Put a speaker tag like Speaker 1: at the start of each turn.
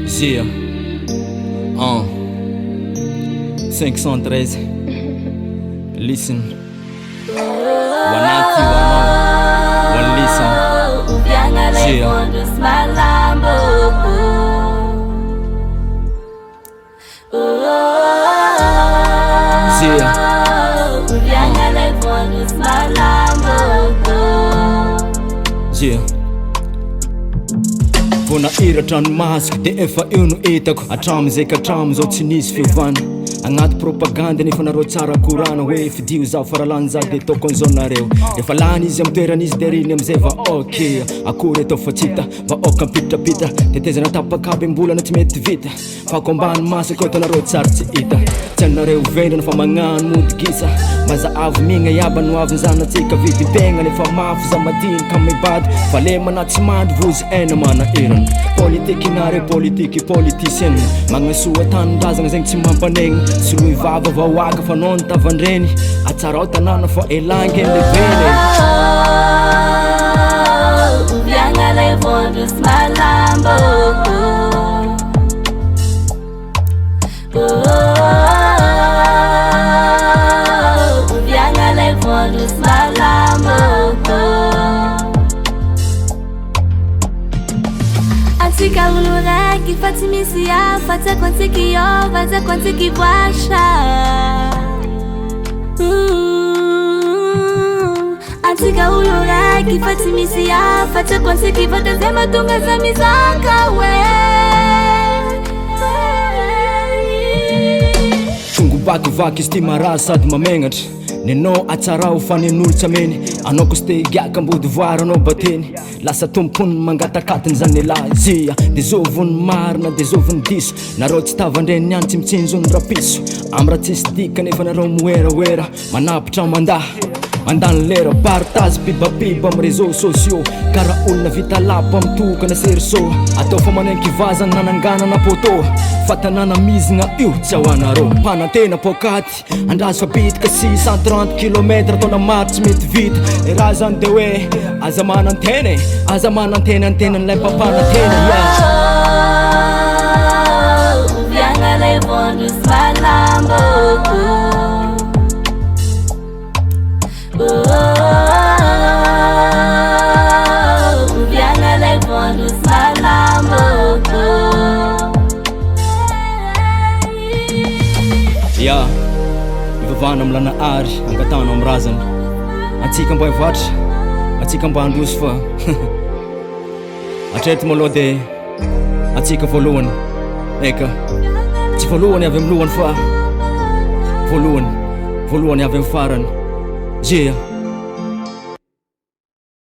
Speaker 1: Yeah. 513. Listen. Wanati one listen. Yeah.
Speaker 2: Marolambo.
Speaker 1: Yeah. Yeah. Vona iratranomasiko de efa eo no etako atramizay ka hatramizao tsy nisy fiovana agnaty propaganda nefa nareo tsara korana hoe fidio zaho faralany zaho de ataoko an'izao nareo efa lany izy amy toeran'izy de riny amizay va ok akory atao fa tsy hita va oka mpitrapitra tetezana tapakaby ambolana tsy mety vita fako ambany masaka atanareo tsara tsy hita tsy anareo vendrana fa magnano modigisa maza avy migna iaba no avy nzanatsika vidim-pegna nefa mafy za madinika mibady fa le mana tsy mandry vozy aina mana erana politique inare politique politiciènne magnasoa tanindrazagna zegny tsy mampanegna sy loy vava vahoaka fa non tavandreny atsarao tanàna fa elangy amleveny
Speaker 2: Vianga lay vondros Marolambo. Vianga lay vondros Marolambo. Antsika olo raiky fa tsy misy hafa tsako antsika iova tsako antsika ivoasha Antsika olo raiky fa tsy misy hafa tsako antsika ivota zay mahatonga za mizaka we
Speaker 1: tongo bakivaky izy ty marazy sady mamenatra nenao atsarao fa nen'olo tsy ameny anao ko sy te higiaka ambody voary anao bateny lasa tompony mangatakatiny zany elazia de zovony marina de zovony diso nareo tsy tavandreny niany tsy mitsinjony rapiso amy raha tsisy dika nefa nareo moeraoera manapitra mandaha mandany lera partage pibapiba amy réseaux sociaux kara olona vita lapa mitokana serso atao fa manenky vazany nananganana poto fa tanàna mizigna io tsy ahoanareo mpanantena pokaty andrazy fa bitika 630 km taona maro tsy mety vita e raha zany de hoe aza manantena aza manantena antenan'ilay mpampanantena
Speaker 2: Vianga lay vondros Marolambo. Vianga lay vondros Marolambo.
Speaker 1: ya ivavana amilana ary angatana amy razana antsika mba ivatra atsika mba androso fa atreto maloha de atsika voalohany eka tsy voalohany avy amy lohany fa voalohany avy amy farany yeah